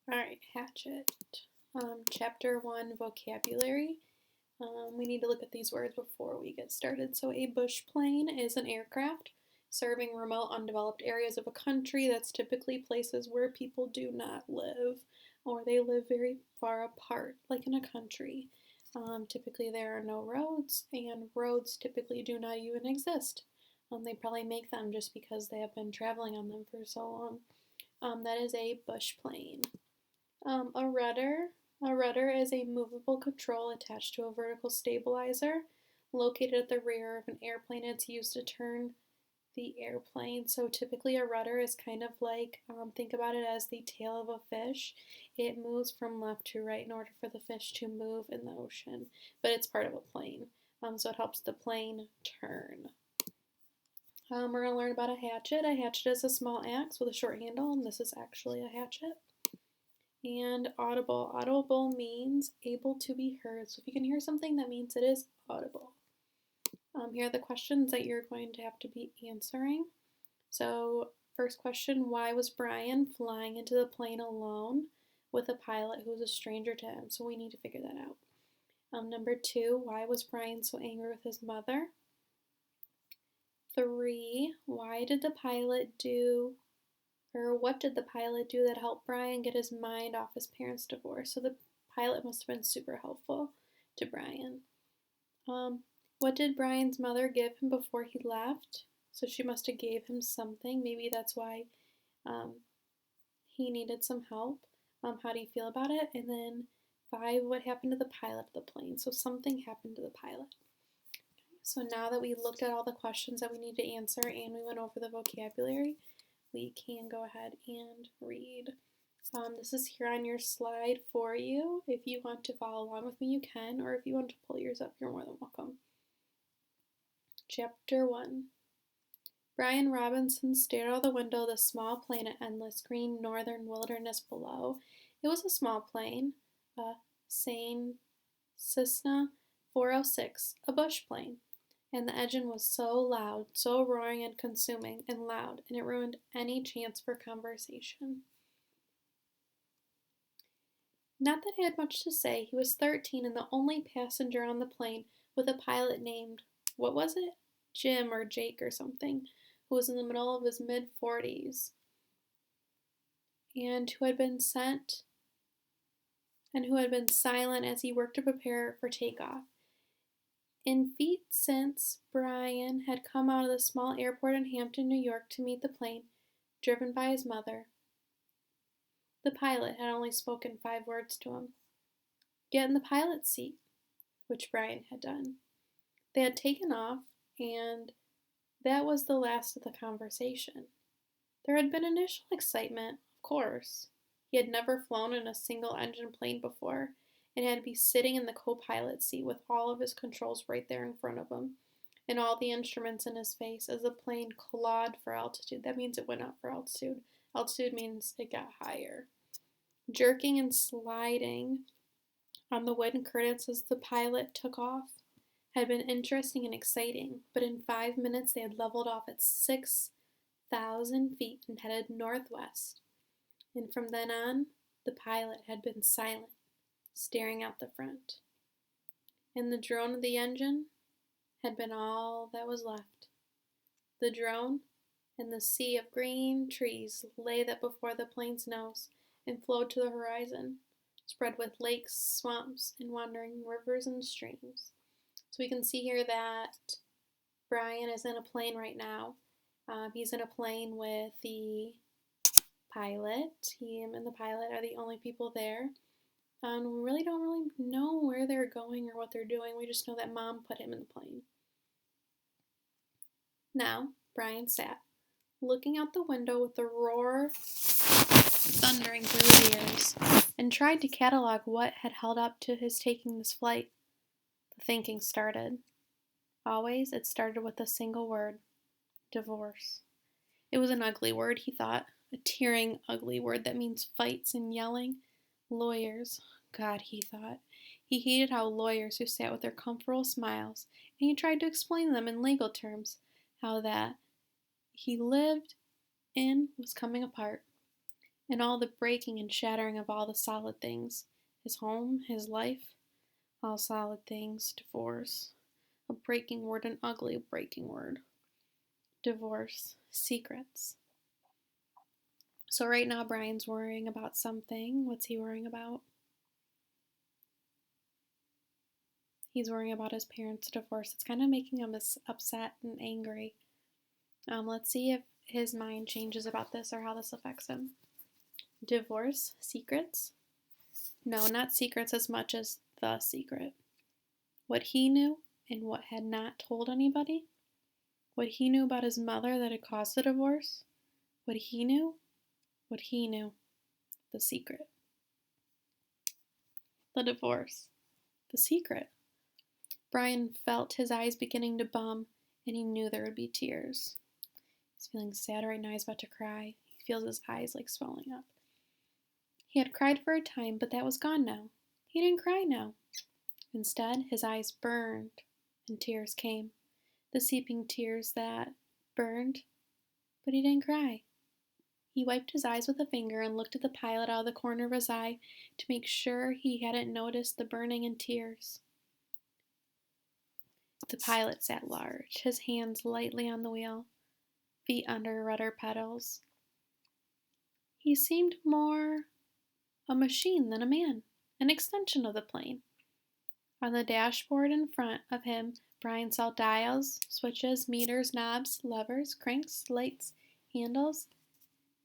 Alright, Hatchet. Chapter 1, Vocabulary. We need to look at these words before we get started. So a bush plane is an aircraft serving remote, undeveloped areas of a country. That's typically places where people do not live, or they live very far apart, like in a country. Typically there are no roads, and roads typically do not even exist. They probably make them just because they have been traveling on them for so long. That is a bush plane. A rudder. A rudder is a movable control attached to a vertical stabilizer located at the rear of an airplane. It's used to turn the airplane. So typically a rudder is kind of like, think about it as the tail of a fish. It moves from left to right in order for the fish to move in the ocean, but it's part of a plane. So it helps the plane turn. We're going to learn about a hatchet. A hatchet is a small axe with a short handle, and this is actually a hatchet. And audible. Audible means able to be heard. So if you can hear something, that means it is audible. Here are the questions that you're going to have to be answering. So first question, why was Brian flying into the plane alone with a pilot who was a stranger to him? So we need to figure that out. Number 2, why was Brian so angry with his mother? 3, why did the pilot do, or what did the pilot do that helped Brian get his mind off his parents' divorce? So the pilot must have been super helpful to Brian. What did Brian's mother give him before he left? So she must have gave him something. Maybe that's why he needed some help. How do you feel about it? And then 5, what happened to the pilot of the plane? So something happened to the pilot. So now that we looked at all the questions that we need to answer and we went over the vocabulary, we can go ahead and read. This is here on your slide for you. If you want to follow along with me, you can, or if you want to pull yours up, you're more than welcome. Chapter 1. Brian Robinson stared out of the window of the small plane at endless green northern wilderness below. It was a small plane, a Cessna 406, a bush plane, and the engine was so loud, so roaring and consuming and loud, and it ruined any chance for conversation. Not that he had much to say. He was 13 and the only passenger on the plane with a pilot named, what was it? Jim or Jake or something, who was in the middle of his mid-40s and who had been silent as he worked to prepare for takeoff. In feet since, Brian had come out of the small airport in Hampton, New York to meet the plane, driven by his mother. The pilot had only spoken 5 words to him. Get in the pilot's seat, which Brian had done. They had taken off, and that was the last of the conversation. There had been initial excitement, of course. He had never flown in a single-engine plane before, and had to be sitting in the co-pilot seat with all of his controls right there in front of him, and all the instruments in his face as the plane clawed for altitude. That means it went up for altitude. Altitude means it got higher. Jerking and sliding on the wind curtains as the pilot took off had been interesting and exciting, but in 5 minutes they had leveled off at 6,000 feet and headed northwest. And from then on, the pilot had been silent, staring out the front. And the drone of the engine had been all that was left. The drone and the sea of green trees lay that before the plane's nose and flowed to the horizon, spread with lakes, swamps, and wandering rivers and streams. So we can see here that Brian is in a plane right now. He's in a plane with the pilot. Him and the pilot are the only people there. We really don't know where they're going or what they're doing. We just know that Mom put him in the plane. Now, Brian sat, looking out the window with the roar thundering through his ears, and tried to catalog what had held up to his taking this flight. The thinking started. Always, it started with a single word: divorce. It was an ugly word, he thought, a tearing, ugly word that means fights and yelling. Lawyers. God, he thought. He hated how lawyers who sat with their comfortable smiles, and he tried to explain to them in legal terms how that he lived in was coming apart. and all the breaking and shattering of all the solid things. His home, his life, all solid things. Divorce. A breaking word, an ugly breaking word. Divorce. Secrets. So right now Brian's worrying about something. What's he worrying about? He's worrying about his parents' divorce. It's kind of making him upset and angry. Let's see if his mind changes about this or how this affects him. Divorce, secrets? No, not secrets as much as the secret. What he knew and what had not told anybody. What he knew about his mother that had caused the divorce. What he knew. The secret. The divorce. The secret. Brian felt his eyes beginning to bum, and he knew there would be tears. He's feeling sad right now. He's about to cry. He feels his eyes like swelling up. He had cried for a time, but that was gone now. He didn't cry now. Instead, his eyes burned, and tears came. The seeping tears that burned, but he didn't cry. He wiped his eyes with a finger and looked at the pilot out of the corner of his eye to make sure he hadn't noticed the burning and tears. The pilot sat large, his hands lightly on the wheel, feet under rudder pedals. He seemed more a machine than a man, an extension of the plane. On the dashboard in front of him, Brian saw dials, switches, meters, knobs, levers, cranks, lights, handles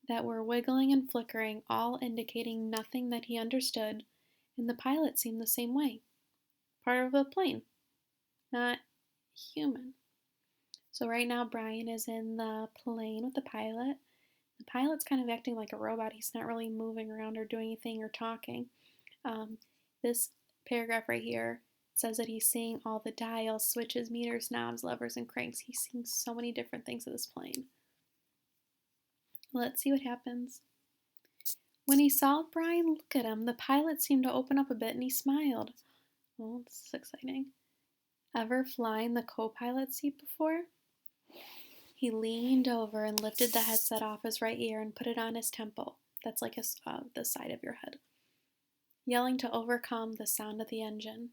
that were wiggling and flickering, all indicating nothing that he understood, and the pilot seemed the same way. Part of a plane, not human. So right now Brian is in the plane with the pilot. The pilot's kind of acting like a robot. He's not really moving around or doing anything or talking. This paragraph right here says that he's seeing all the dials, switches, meters, knobs, levers, and cranks. He's seeing so many different things of this plane. Let's see what happens. When he saw Brian look at him, the pilot seemed to open up a bit and he smiled. Oh, this is exciting. Ever flying the co-pilot seat before? He leaned over and lifted the headset off his right ear and put it on his temple. That's like the side of your head. Yelling to overcome the sound of the engine.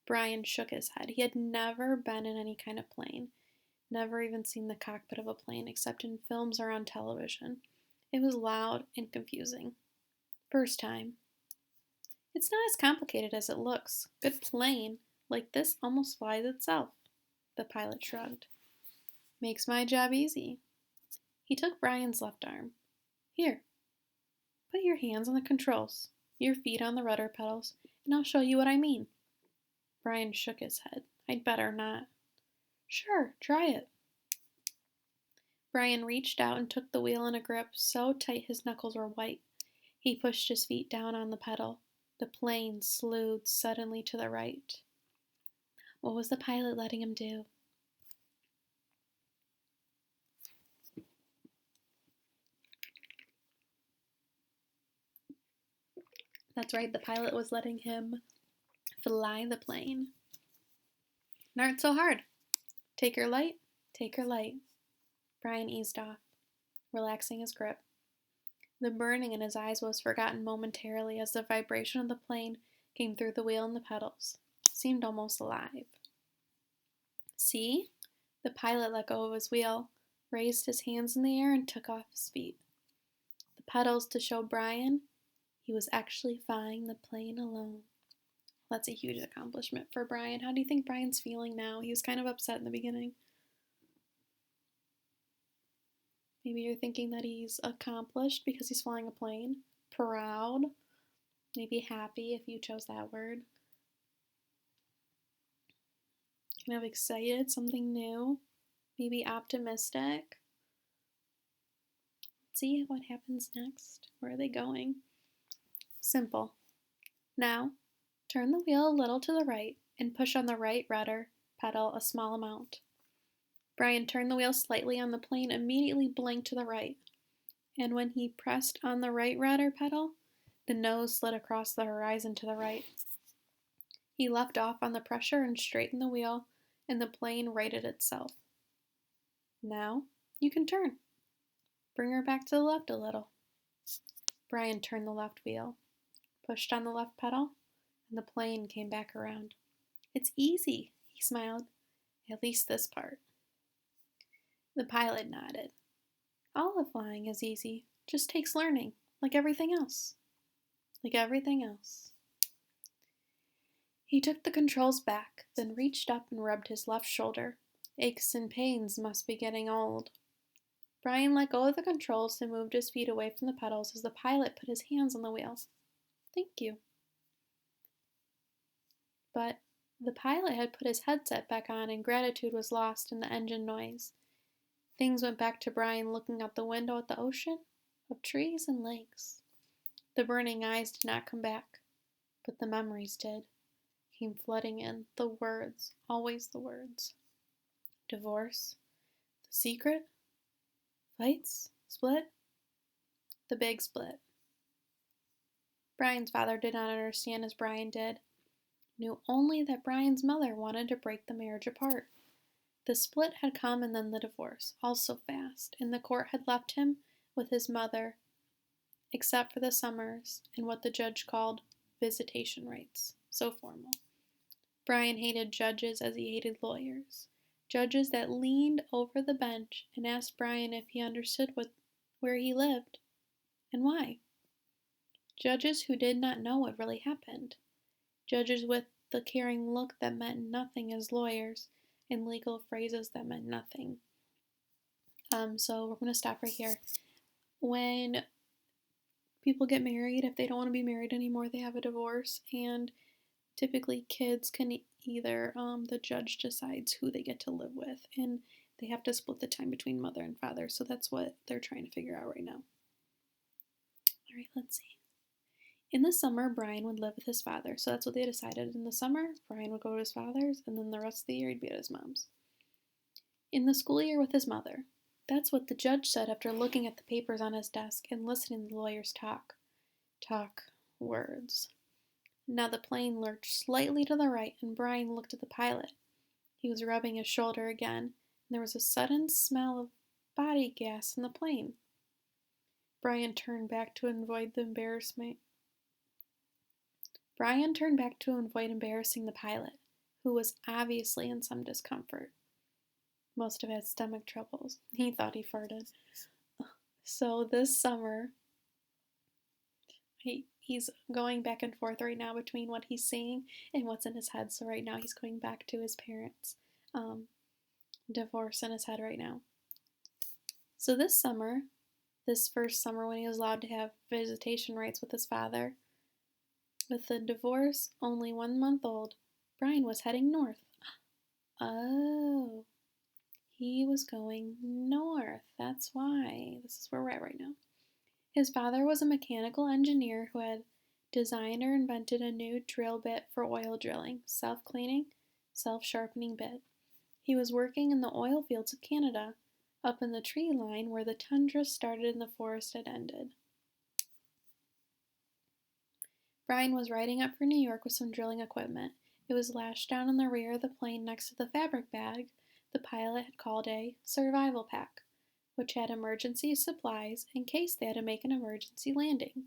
Brian shook his head. He had never been in any kind of plane. Never even seen the cockpit of a plane except in films or on television. It was loud and confusing. First time. It's not as complicated as it looks. Good plane like this almost flies itself. The pilot shrugged. Makes my job easy. He took Brian's left arm. Here, put your hands on the controls, your feet on the rudder pedals, and I'll show you what I mean. Brian shook his head. I'd better not. Sure, try it. Brian reached out and took the wheel in a grip so tight his knuckles were white. He pushed his feet down on the pedal. The plane slewed suddenly to the right. What was the pilot letting him do? That's right, the pilot was letting him fly the plane. Not so hard. Take her light, take her light. Brian eased off, relaxing his grip. The burning in his eyes was forgotten momentarily as the vibration of the plane came through the wheel and the pedals. It seemed almost alive. See? The pilot let go of his wheel, raised his hands in the air, and took off his feet. The pedals to show Brian he was actually flying the plane alone. That's a huge accomplishment for Brian. How do you think Brian's feeling now? He was kind of upset in the beginning. Maybe you're thinking that he's accomplished because he's flying a plane. Proud. Maybe happy if you chose that word. Kind of excited, something new. Maybe optimistic. Let's see what happens next. Where are they going? Simple. Now, turn the wheel a little to the right and push on the right rudder pedal a small amount. Brian turned the wheel slightly on the plane, immediately blinked to the right. And when he pressed on the right rudder pedal, the nose slid across the horizon to the right. He left off on the pressure and straightened the wheel, and the plane righted itself. Now, you can turn. Bring her back to the left a little. Brian turned the left wheel, pushed on the left pedal, and the plane came back around. "It's easy," he smiled. "At least this part." The pilot nodded. "All of flying is easy. Just takes learning, like everything else." Like everything else. He took the controls back, then reached up and rubbed his left shoulder. Aches and pains must be getting old. Brian let go of the controls and moved his feet away from the pedals as the pilot put his hands on the wheel. "Thank you." But the pilot had put his headset back on and gratitude was lost in the engine noise. Things went back to Brian looking out the window at the ocean of trees and lakes. The burning eyes did not come back, but the memories did. Came flooding in, the words, always the words. Divorce, the secret, fights, split, the big split. Brian's father did not understand as Brian did. Knew only that Brian's mother wanted to break the marriage apart. The split had come and then the divorce, all so fast, and the court had left him with his mother, except for the summers and what the judge called visitation rights. So formal. Brian hated judges as he hated lawyers. Judges that leaned over the bench and asked Brian if he understood where he lived and why. Judges who did not know what really happened. Judges with the caring look that meant nothing as lawyers and legal phrases that meant nothing. So we're going to stop right here. When people get married, if they don't want to be married anymore, they have a divorce, and typically kids can either, the judge decides who they get to live with, and they have to split the time between mother and father, so that's what they're trying to figure out right now. Alright, let's see. In the summer, Brian would live with his father, so that's what they decided. In the summer, Brian would go to his father's, and then the rest of the year he'd be at his mom's. In the school year with his mother. That's what the judge said after looking at the papers on his desk and listening to the lawyers talk. Words. Now the plane lurched slightly to the right, and Brian looked at the pilot. He was rubbing his shoulder again, and there was a sudden smell of body gas in the plane. Brian turned back to avoid embarrassing the pilot, who was obviously in some discomfort. Must have had stomach troubles. He thought he farted. So this summer, he's going back and forth right now between what he's seeing and what's in his head. So right now he's going back to his parents' divorce in his head right now. So this first summer when he was allowed to have visitation rights with his father, with the divorce only 1 month old, Brian was heading north. Oh, he was going north. That's why. This is where we're at right now. His father was a mechanical engineer who had designed or invented a new drill bit for oil drilling, self-cleaning, self-sharpening bit. He was working in the oil fields of Canada, up in the tree line where the tundra started and the forest had ended. Brian was riding up for New York with some drilling equipment. It was lashed down in the rear of the plane next to the fabric bag the pilot had called a survival pack, which had emergency supplies in case they had to make an emergency landing.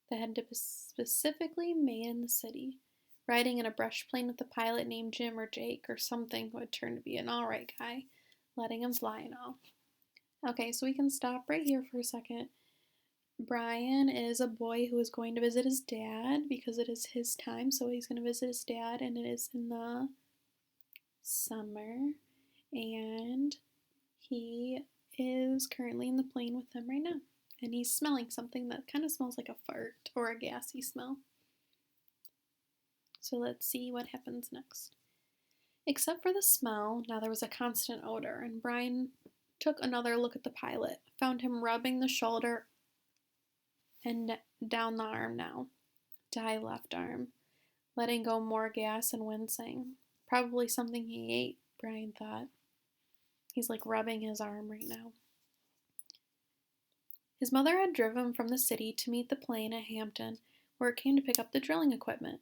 They had to be specifically made in the city. Riding in a brush plane with a pilot named Jim or Jake or something who had turned to be an alright guy, letting him fly and all. Okay, so we can stop right here for a second. Brian is a boy who is going to visit his dad because it is his time, so he's going to visit his dad, and it is in the summer, and he is currently in the plane with them right now, and he's smelling something that kind of smells like a fart or a gassy smell. So let's see what happens next. Except for the smell, now there was a constant odor, and Brian took another look at the pilot, found him rubbing the shoulder and down the arm now. Die left arm, letting go more gas and wincing. Probably something he ate, Brian thought. He's like rubbing his arm right now. His mother had driven from the city to meet the plane at Hampton, where it came to pick up the drilling equipment.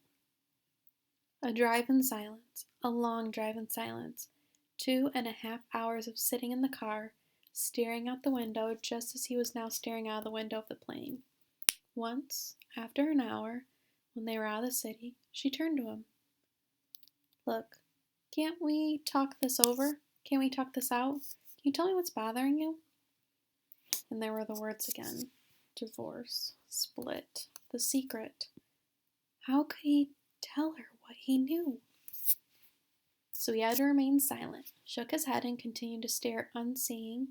A drive in silence, a long drive in silence. 2.5 hours of sitting in the car, staring out the window just as he was now staring out of the window of the plane. Once, after an hour, when they were out of the city, she turned to him. Look, can't we talk this over? Can't we talk this out? Can you tell me what's bothering you? And there were the words again. Divorce, split, the secret. How could he tell her what he knew? So he had to remain silent, shook his head, and continued to stare unseeing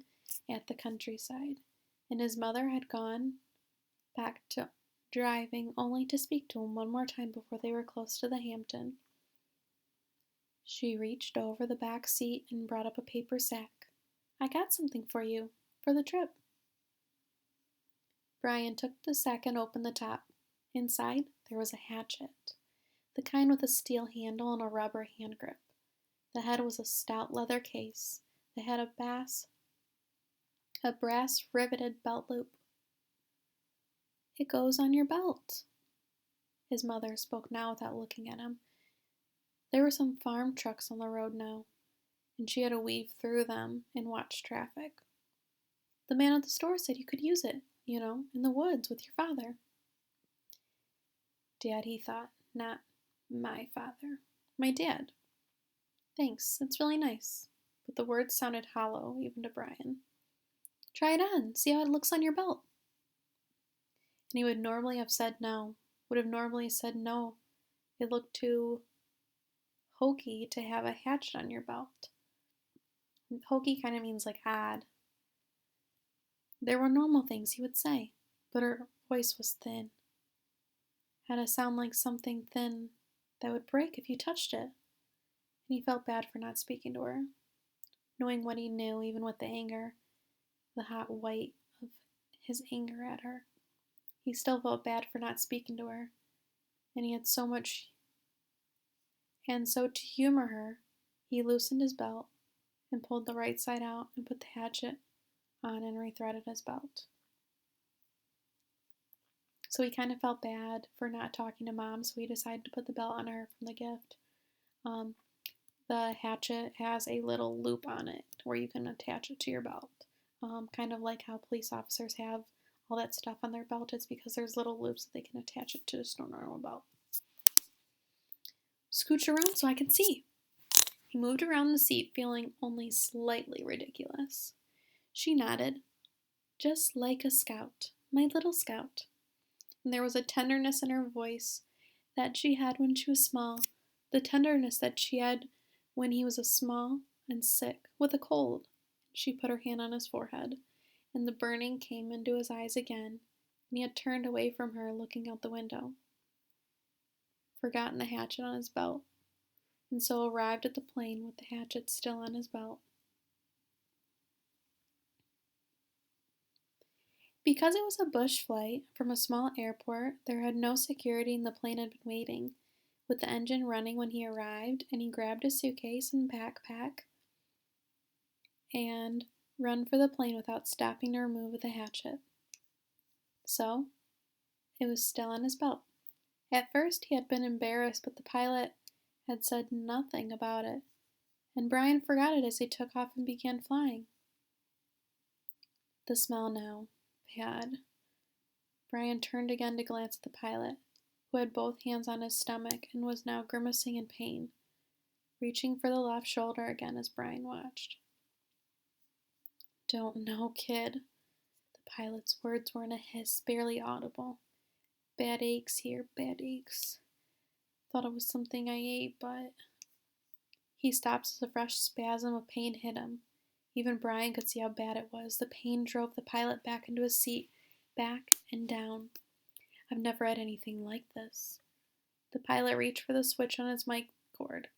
at the countryside. And his mother had gone back to driving only to speak to him one more time before they were close to the Hampton. She reached over the back seat and brought up a paper sack. I got something for you, for the trip. Brian took the sack and opened the top. Inside, there was a hatchet, the kind with a steel handle and a rubber hand grip. The head was a stout leather case. It had a brass riveted belt loop. It goes on your belt. His mother spoke now without looking at him. There were some farm trucks on the road now, and she had to weave through them and watch traffic. The man at the store said you could use it, in the woods with your father. Dad, he thought, not my father. My dad. Thanks, it's really nice. But the words sounded hollow, even to Brian. Try it on, see how it looks on your belt. And he would normally have said no. It looked too hokey to have a hatchet on your belt. Hokey kind of means like odd. There were normal things he would say, but her voice was thin. Had to sound like something thin that would break if you touched it. And he felt bad for not speaking to her. Knowing what he knew, even with the anger, the hot white of his anger at her, he still felt bad for not speaking to her. And he had so much. And so to humor her, he loosened his belt and pulled the right side out and put the hatchet on and rethreaded his belt. So he kind of felt bad for not talking to Mom, so he decided to put the belt on her from the gift. The hatchet has a little loop on it where you can attach it to your belt. Kind of like how police officers have all that stuff on their belt. It's because there's little loops that they can attach it to just a normal belt. Scooch around so I can see. He moved around the seat, feeling only slightly ridiculous. She nodded. Just like a scout, my little scout. And there was a tenderness in her voice that she had when she was small, the tenderness that she had when he was small and sick with a cold. She put her hand on his forehead, and the burning came into his eyes again, and he had turned away from her, looking out the window. Forgotten the hatchet on his belt, and so arrived at the plane with the hatchet still on his belt. Because it was a bush flight from a small airport, there had no security and the plane had been waiting, with the engine running when he arrived, and he grabbed his suitcase and backpack and run for the plane without stopping to remove the hatchet. So, it was still on his belt. At first he had been embarrassed, but the pilot had said nothing about it, and Brian forgot it as he took off and began flying. The smell now. Bad. Brian turned again to glance at the pilot, who had both hands on his stomach and was now grimacing in pain, reaching for the left shoulder again as Brian watched. Don't know, kid. The pilot's words were in a hiss, barely audible. Bad aches here, bad aches. Thought it was something I ate, but... He stopped as a fresh spasm of pain hit him. Even Brian could see how bad it was. The pain drove the pilot back into his seat, back and down. I've never had anything like this. The pilot reached for the switch on his mic cord,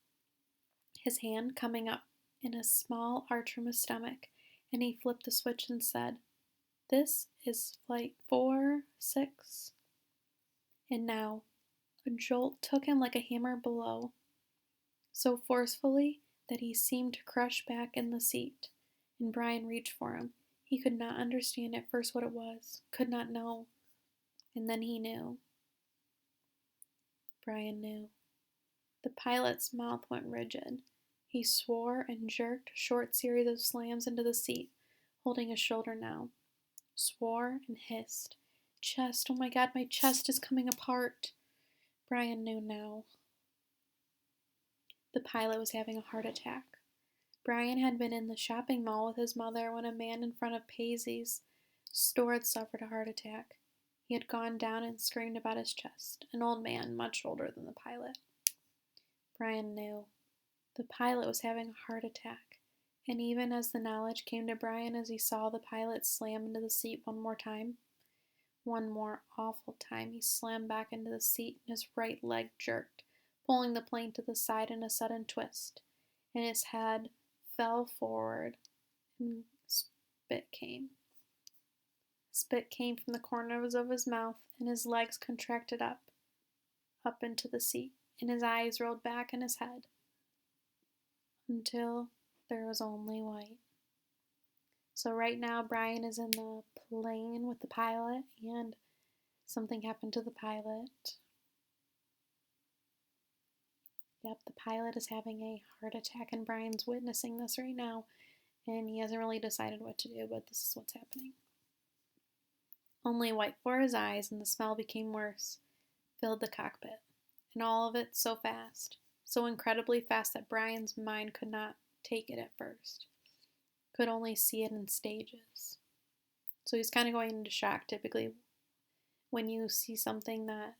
his hand coming up in a small arch from his stomach, and he flipped the switch and said, "This is flight 46. And now, a jolt took him like a hammer blow, so forcefully that he seemed to crush back in the seat. And Brian reached for him. He could not understand at first what it was, could not know. And then he knew. Brian knew. The pilot's mouth went rigid. He swore and jerked a short series of slams into the seat, holding his shoulder now. Swore and hissed, chest. Oh my God, my chest is coming apart. Brian knew now. The pilot was having a heart attack. Brian had been in the shopping mall with his mother when a man in front of Paisley's store had suffered a heart attack. He had gone down and screamed about his chest, an old man much older than the pilot. Brian knew. The pilot was having a heart attack, and even as the knowledge came to Brian as he saw the pilot slam into the seat one more awful time, he slammed back into the seat and his right leg jerked, pulling the plane to the side in a sudden twist, and his head fell forward and spit came. Spit came from the corners of his mouth, and his legs contracted up into the seat, and his eyes rolled back in his head until there was only white. So right now, Brian is in the plane with the pilot, and something happened to the pilot. Yep, the pilot is having a heart attack, and Brian's witnessing this right now, and he hasn't really decided what to do, but this is what's happening. Only white for his eyes, and the smell became worse, filled the cockpit, and all of it so fast, so incredibly fast that Brian's mind could not take it at first, could only see it in stages. So he's kind of going into shock. Typically, when you see something that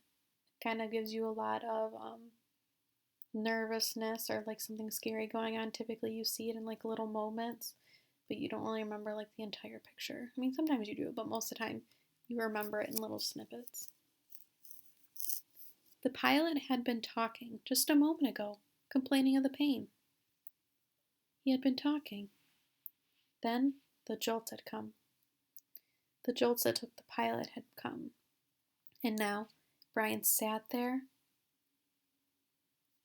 kind of gives you a lot of nervousness or like something scary going on, typically you see it in like little moments, but you don't really remember like the entire picture. I mean, sometimes you do, but most of the time you remember it in little snippets. The pilot had been talking just a moment ago, complaining of the pain. He had been talking. Then the jolt had come. The jolts that took the pilot had come. And now Brian sat there.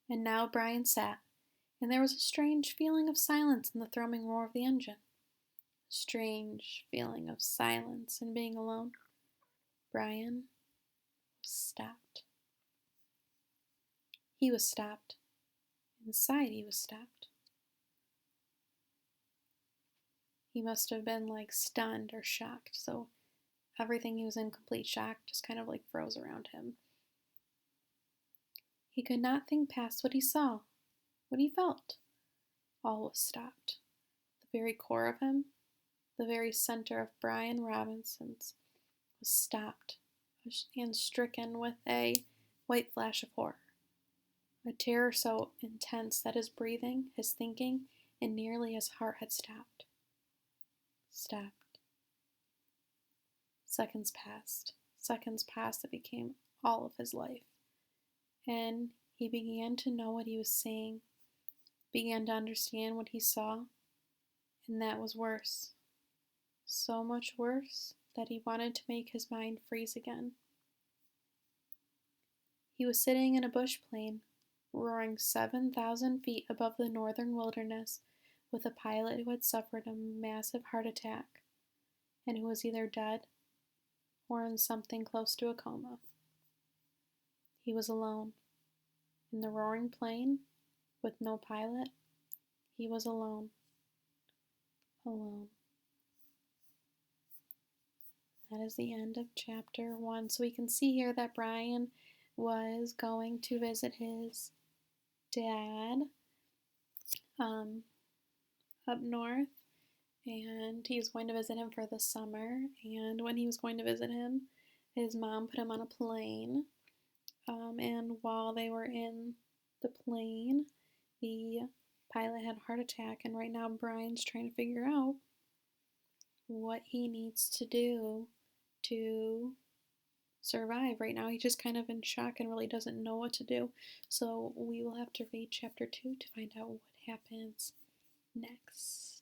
And there was a strange feeling of silence in the thrumming roar of the engine. A strange feeling of silence and being alone. Brian was stopped. He was stopped. Inside, he was stopped. He must have been like stunned or shocked, so everything, he was in complete shock, just kind of like froze around him. He could not think past what he saw, what he felt. All was stopped. The very core of him, the very center of Brian Robinson's, was stopped and stricken with a white flash of horror. A terror so intense that his breathing, his thinking, and nearly his heart had stopped. Stopped. Seconds passed that became all of his life. And he began to know what he was seeing, began to understand what he saw, and that was worse. So much worse that he wanted to make his mind freeze again. He was sitting in a bush plane, roaring 7,000 feet above the northern wilderness, with a pilot who had suffered a massive heart attack, and who was either dead or in something close to a coma. He was alone. In the roaring plane, with no pilot, he was alone. Alone. That is the end of chapter 1. So we can see here that Brian was going to visit his dad up north, and he was going to visit him for the summer. And when he was going to visit him, his mom put him on a plane, and while they were in the plane, the pilot had a heart attack, and right now Brian's trying to figure out what he needs to do to survive. Right now he's just kind of in shock and really doesn't know what to do. So we will have to read chapter 2 to find out what happens next.